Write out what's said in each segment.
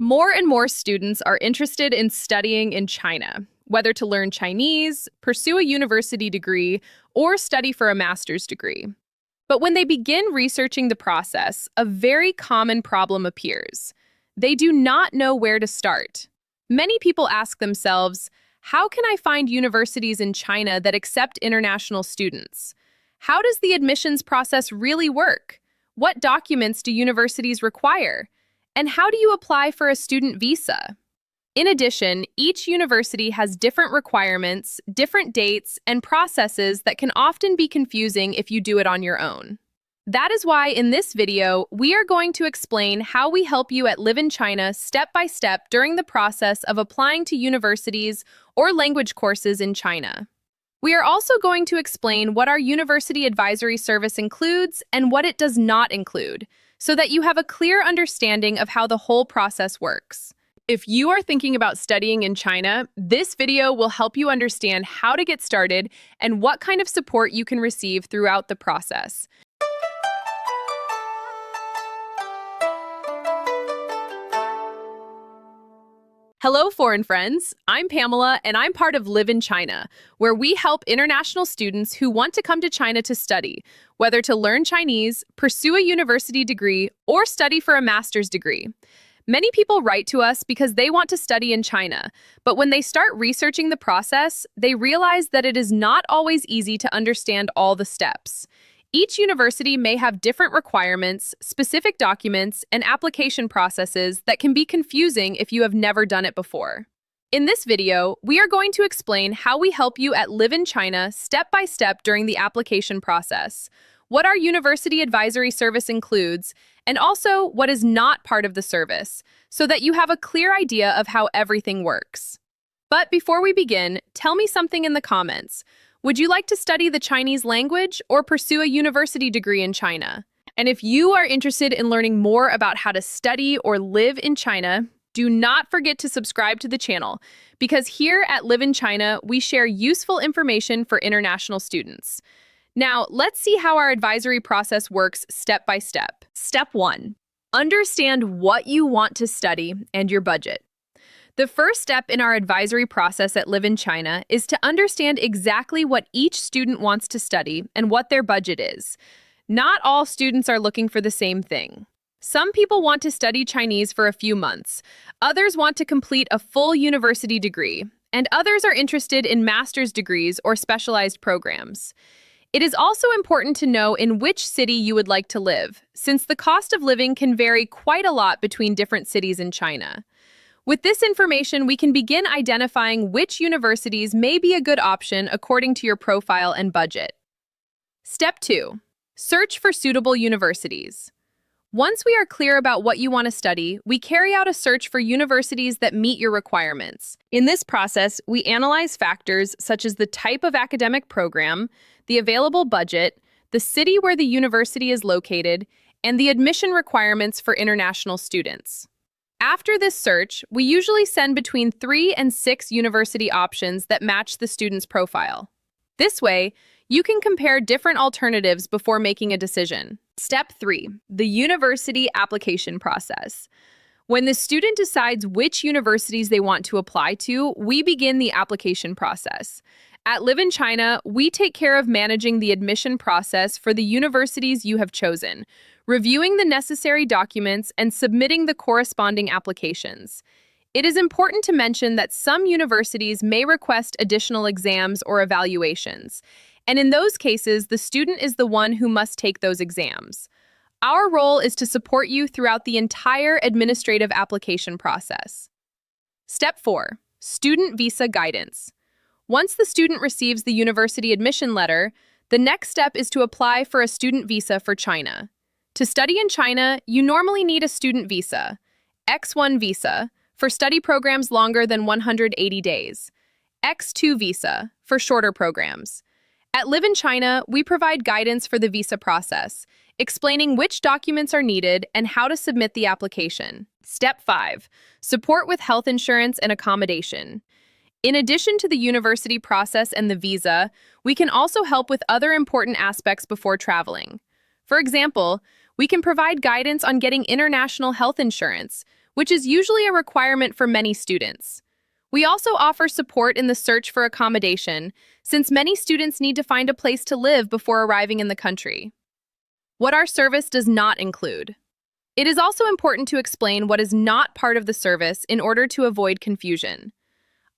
More and more students are interested in studying in China, whether to learn Chinese, pursue a university degree, or study for a master's degree. But when they begin researching the process, a very common problem appears. They do not know where to start. Many people ask themselves, how can I find universities in China that accept international students? How does the admissions process really work? What documents do universities require? And how do you apply for a student visa? In addition, each university has different requirements, different dates, and processes that can often be confusing if you do it on your own. That is why in this video, we are going to explain how we help you at LivinChina step by step during the process of applying to universities or language courses in China. We are also going to explain what our university advisory service includes and what it does not include, so that you have a clear understanding of how the whole process works. If you are thinking about studying in China, this video will help you understand how to get started and what kind of support you can receive throughout the process. Hello, foreign friends. I'm Pamela, and I'm part of LivinChina, where we help international students who want to come to China to study, whether to learn Chinese, pursue a university degree, or study for a master's degree. Many people write to us because they want to study in China, but when they start researching the process, they realize that it is not always easy to understand all the steps. Each university may have different requirements, specific documents, and application processes that can be confusing if you have never done it before. In this video, we are going to explain how we help you at LivinChina step by step during the application process, what our university advisory service includes, and also what is not part of the service, so that you have a clear idea of how everything works. But before we begin, tell me something in the comments. Would you like to study the Chinese language or pursue a university degree in China? And if you are interested in learning more about how to study or live in China, do not forget to subscribe to the channel, because here at LivinChina, we share useful information for international students. Now, let's see how our advisory process works step by step. Step 1. Understand what you want to study and your budget. The first step in our advisory process at LivinChina is to understand exactly what each student wants to study and what their budget is. Not all students are looking for the same thing. Some people want to study Chinese for a few months, others want to complete a full university degree, and others are interested in master's degrees or specialized programs. It is also important to know in which city you would like to live, since the cost of living can vary quite a lot between different cities in China. With this information, we can begin identifying which universities may be a good option according to your profile and budget. Step 2. Search for suitable universities. Once we are clear about what you want to study, we carry out a search for universities that meet your requirements. In this process, we analyze factors such as the type of academic program, the available budget, the city where the university is located, and the admission requirements for international students. After this search, we usually send between 3 and 6 university options that match the student's profile. This way, you can compare different alternatives before making a decision. Step 3. The university application process. When the student decides which universities they want to apply to, we begin the application process. At LivinChina, we take care of managing the admission process for the universities you have chosen, reviewing the necessary documents, and submitting the corresponding applications. It is important to mention that some universities may request additional exams or evaluations, and in those cases, the student is the one who must take those exams. Our role is to support you throughout the entire administrative application process. Step 4. Student visa guidance. Once the student receives the university admission letter, the next step is to apply for a student visa for China. To study in China, you normally need a student visa, X1 visa, for study programs longer than 180 days, X2 visa, for shorter programs. At LivinChina, we provide guidance for the visa process, explaining which documents are needed and how to submit the application. Step 5. Support with health insurance and accommodation. In addition to the university process and the visa, we can also help with other important aspects before traveling. For example, we can provide guidance on getting international health insurance, which is usually a requirement for many students. We also offer support in the search for accommodation, since many students need to find a place to live before arriving in the country. What our service does not include. It is also important to explain what is not part of the service in order to avoid confusion.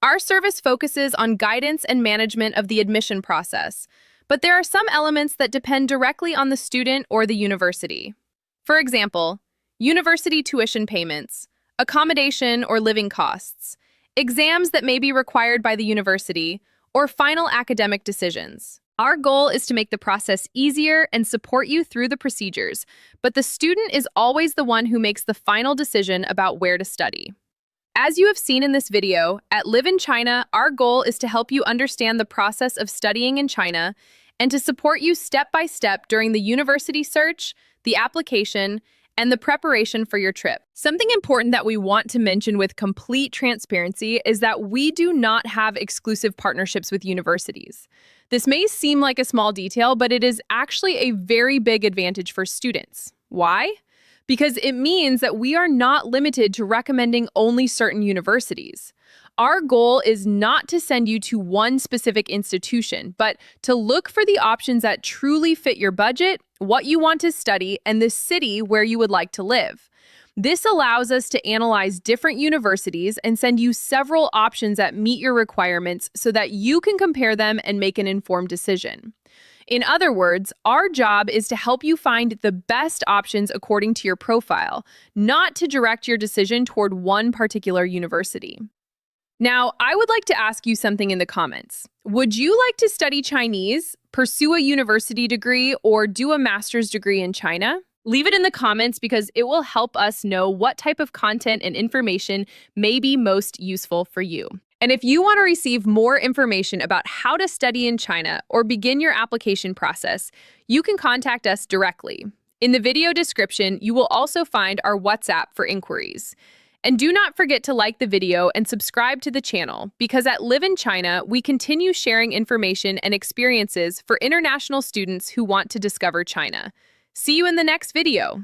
Our service focuses on guidance and management of the admission process, but there are some elements that depend directly on the student or the university. For example, university tuition payments, accommodation or living costs, exams that may be required by the university, or final academic decisions. Our goal is to make the process easier and support you through the procedures, but the student is always the one who makes the final decision about where to study. As you have seen in this video, at LivinChina, our goal is to help you understand the process of studying in China and to support you step by step during the university search, the application, and the preparation for your trip. Something important that we want to mention with complete transparency is that we do not have exclusive partnerships with universities. This may seem like a small detail, but it is actually a very big advantage for students. Why? Because it means that we are not limited to recommending only certain universities. Our goal is not to send you to one specific institution, but to look for the options that truly fit your budget, what you want to study, and the city where you would like to live. This allows us to analyze different universities and send you several options that meet your requirements so that you can compare them and make an informed decision. In other words, our job is to help you find the best options according to your profile, not to direct your decision toward one particular university. Now, I would like to ask you something in the comments. Would you like to study Chinese, pursue a university degree, or do a master's degree in China? Leave it in the comments because it will help us know what type of content and information may be most useful for you. And if you want to receive more information about how to study in China or begin your application process, you can contact us directly. In the video description, you will also find our WhatsApp for inquiries. And do not forget to like the video and subscribe to the channel, because at LivinChina, we continue sharing information and experiences for international students who want to discover China. See you in the next video.